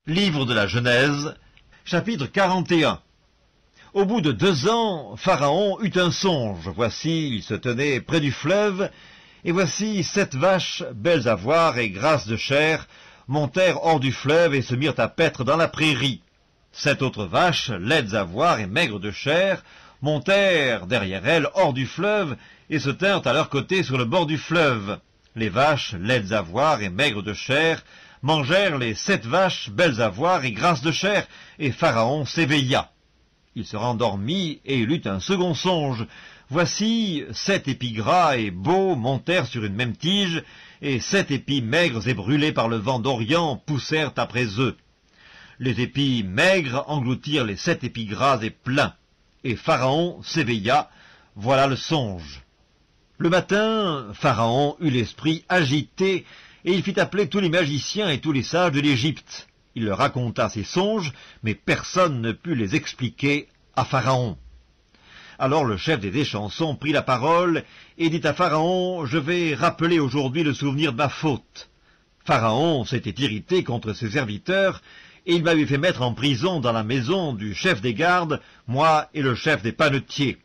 Livre de la Genèse, chapitre 41. Au bout de 2 ans, Pharaon eut un songe. Voici, il se tenait près du fleuve, et voici 7 vaches, belles à voir et grasses de chair, montèrent hors du fleuve et se mirent à paître dans la prairie. 7 autres vaches, laides à voir et maigres de chair, montèrent derrière elles hors du fleuve et se tinrent à leur côté sur le bord du fleuve. Les vaches, laides à voir et maigres de chair, mangèrent les 7 vaches, belles à voir et grasses de chair, et Pharaon s'éveilla. Il se rendormit et il eut un second songe. Voici 7 épis gras et beaux montèrent sur une même tige, et 7 épis maigres et brûlés par le vent d'Orient poussèrent après eux. Les épis maigres engloutirent les 7 épis gras et pleins, et Pharaon s'éveilla. Voilà le songe. Le matin, Pharaon eut l'esprit agité, et il fit appeler tous les magiciens et tous les sages de l'Égypte. Il leur raconta ses songes, mais personne ne put les expliquer à Pharaon. Alors le chef des échansons prit la parole et dit à Pharaon, « Je vais rappeler aujourd'hui le souvenir de ma faute. » Pharaon s'était irrité contre ses serviteurs, et il m'avait fait mettre en prison dans la maison du chef des gardes, moi et le chef des panetiers.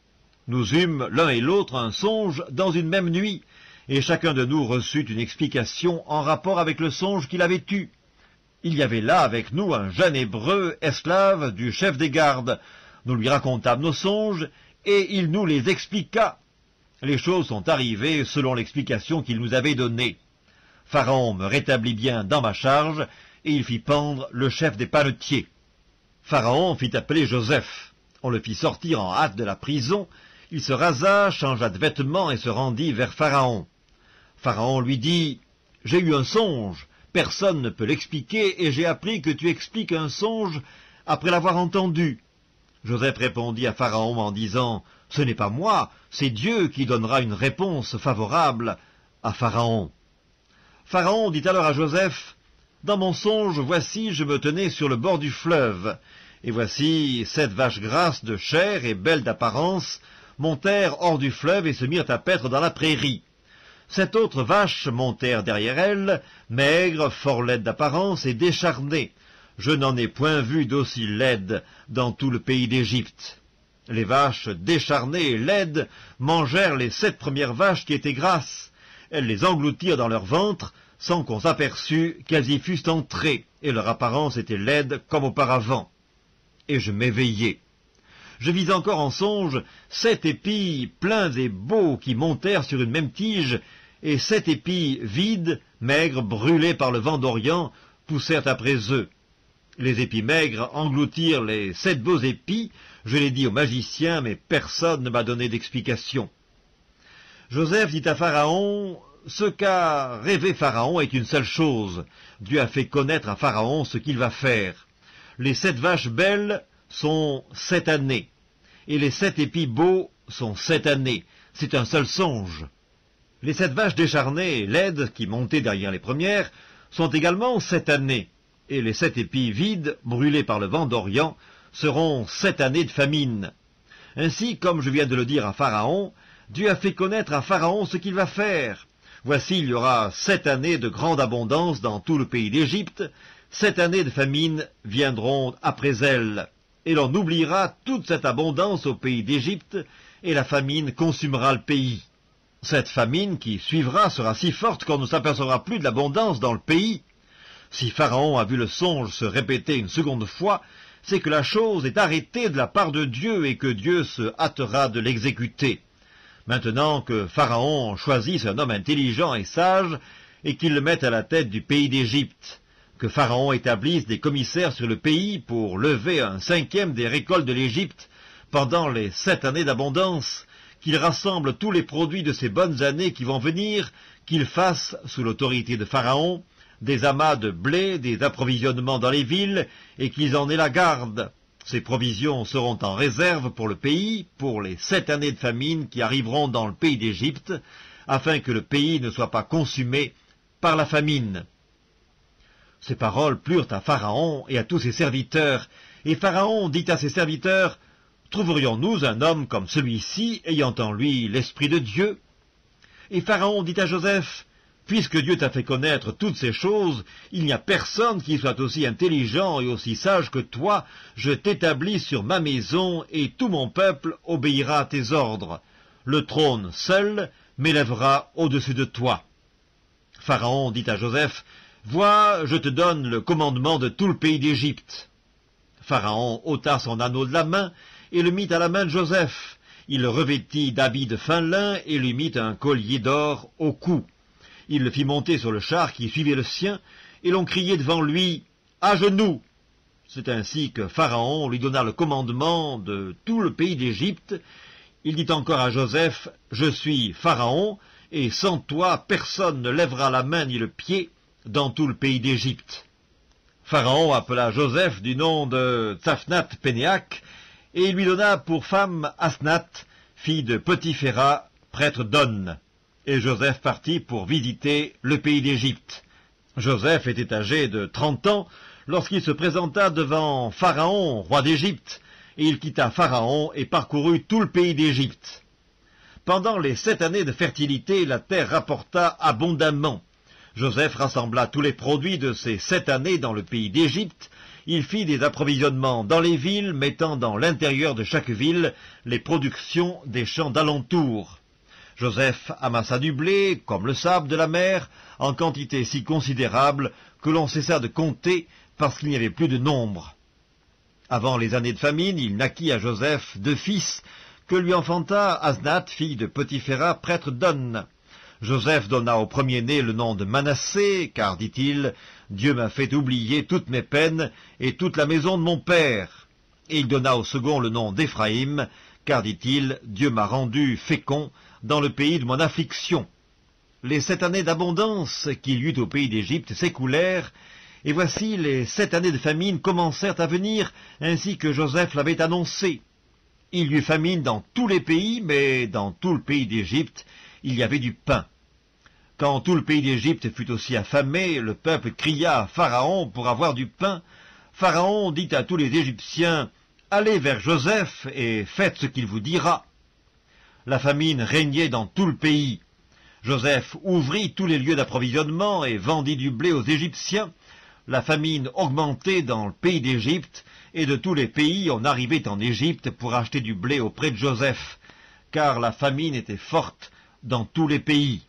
Nous eûmes l'un et l'autre un songe dans une même nuit, et chacun de nous reçut une explication en rapport avec le songe qu'il avait eu. Il y avait là avec nous un jeune hébreu, esclave du chef des gardes. Nous lui racontâmes nos songes, et il nous les expliqua. Les choses sont arrivées selon l'explication qu'il nous avait donnée. Pharaon me rétablit bien dans ma charge, et il fit pendre le chef des panetiers. Pharaon fit appeler Joseph. On le fit sortir en hâte de la prison. Il se rasa, changea de vêtements et se rendit vers Pharaon. Pharaon lui dit, « J'ai eu un songe, personne ne peut l'expliquer, et j'ai appris que tu expliques un songe après l'avoir entendu. » Joseph répondit à Pharaon en disant, « Ce n'est pas moi, c'est Dieu qui donnera une réponse favorable à Pharaon. » Pharaon dit alors à Joseph, « Dans mon songe, voici, je me tenais sur le bord du fleuve, et voici 7 vaches grasses de chair et belles d'apparence montèrent hors du fleuve et se mirent à paître dans la prairie. 7 autres vaches montèrent derrière elles, maigres, fort laides d'apparence et décharnées. Je n'en ai point vu d'aussi laides dans tout le pays d'Égypte. Les vaches décharnées et laides mangèrent les 7 premières vaches qui étaient grasses. Elles les engloutirent dans leur ventre, sans qu'on s'aperçût qu'elles y fussent entrées, et leur apparence était laide comme auparavant. Et je m'éveillai. Je vis encore en songe 7 épis pleins et beaux qui montèrent sur une même tige, et 7 épis vides, maigres, brûlés par le vent d'Orient, poussèrent après eux. Les épis maigres engloutirent les 7 beaux épis, je l'ai dit aux magiciens, mais personne ne m'a donné d'explication. Joseph dit à Pharaon, « Ce qu'a rêvé Pharaon est une seule chose. Dieu a fait connaître à Pharaon ce qu'il va faire. Les 7 vaches belles sont 7 années, et les 7 épis beaux sont 7 années. C'est un seul songe. Les 7 vaches décharnées et laides qui montaient derrière les premières sont également 7 années, et les 7 épis vides, brûlés par le vent d'Orient, seront 7 années de famine. Ainsi, comme je viens de le dire à Pharaon, Dieu a fait connaître à Pharaon ce qu'il va faire. Voici, il y aura 7 années de grande abondance dans tout le pays d'Égypte. 7 années de famine viendront après elles, et l'on oubliera toute cette abondance au pays d'Égypte, et la famine consumera le pays. Cette famine qui suivra sera si forte qu'on ne s'apercevra plus de l'abondance dans le pays. Si Pharaon a vu le songe se répéter une seconde fois, c'est que la chose est arrêtée de la part de Dieu et que Dieu se hâtera de l'exécuter. Maintenant que Pharaon choisisse un homme intelligent et sage, et qu'il le mette à la tête du pays d'Égypte, que Pharaon établisse des commissaires sur le pays pour lever un 5e des récoltes de l'Égypte pendant les 7 années d'abondance, qu'il rassemble tous les produits de ces bonnes années qui vont venir, qu'il fasse, sous l'autorité de Pharaon, des amas de blé, des approvisionnements dans les villes, et qu'ils en aient la garde. Ces provisions seront en réserve pour le pays, pour les 7 années de famine qui arriveront dans le pays d'Égypte, afin que le pays ne soit pas consumé par la famine. » Ces paroles plurent à Pharaon et à tous ses serviteurs, et Pharaon dit à ses serviteurs, « Trouverions-nous un homme comme celui-ci, ayant en lui l'Esprit de Dieu ?» Et Pharaon dit à Joseph, « Puisque Dieu t'a fait connaître toutes ces choses, il n'y a personne qui soit aussi intelligent et aussi sage que toi. Je t'établis sur ma maison, et tout mon peuple obéira à tes ordres. Le trône seul m'élèvera au-dessus de toi. » Pharaon dit à Joseph, « Vois, je te donne le commandement de tout le pays d'Égypte. » Pharaon ôta son anneau de la main et le mit à la main de Joseph. Il le revêtit d'habits de fin lin et lui mit un collier d'or au cou. Il le fit monter sur le char qui suivait le sien, et l'on criait devant lui, « À genoux !» C'est ainsi que Pharaon lui donna le commandement de tout le pays d'Égypte. Il dit encore à Joseph, « Je suis Pharaon, et sans toi personne ne lèvera la main ni le pied dans tout le pays d'Égypte. » Pharaon appela Joseph du nom de Tsaphnath-Pénéach, et il lui donna pour femme Asnath, fille de Potiphéra, prêtre d'On. Et Joseph partit pour visiter le pays d'Égypte. Joseph était âgé de 30 ans lorsqu'il se présenta devant Pharaon, roi d'Égypte, et il quitta Pharaon et parcourut tout le pays d'Égypte. Pendant les 7 années de fertilité, la terre rapporta abondamment. Joseph rassembla tous les produits de ces 7 années dans le pays d'Égypte. Il fit des approvisionnements dans les villes, mettant dans l'intérieur de chaque ville les productions des champs d'alentour. Joseph amassa du blé, comme le sable de la mer, en quantité si considérable que l'on cessa de compter parce qu'il n'y avait plus de nombre. Avant les années de famine, il naquit à Joseph 2 fils, que lui enfanta Asnath, fille de Potiphéra, prêtre d'On. Joseph donna au premier-né le nom de Manassé, car, dit-il, « Dieu m'a fait oublier toutes mes peines et toute la maison de mon père. » Et il donna au second le nom d'Éphraïm, car, dit-il, « Dieu m'a rendu fécond dans le pays de mon affliction. » Les 7 années d'abondance qu'il y eut au pays d'Égypte s'écoulèrent, et voici les 7 années de famine commencèrent à venir, ainsi que Joseph l'avait annoncé. Il y eut famine dans tous les pays, mais dans tout le pays d'Égypte, il y avait du pain. Quand tout le pays d'Égypte fut aussi affamé, le peuple cria à Pharaon pour avoir du pain. Pharaon dit à tous les Égyptiens, « Allez vers Joseph et faites ce qu'il vous dira. » La famine régnait dans tout le pays. Joseph ouvrit tous les lieux d'approvisionnement et vendit du blé aux Égyptiens. La famine augmentait dans le pays d'Égypte, et de tous les pays on arrivait en Égypte pour acheter du blé auprès de Joseph, car la famine était forte dans tous les pays.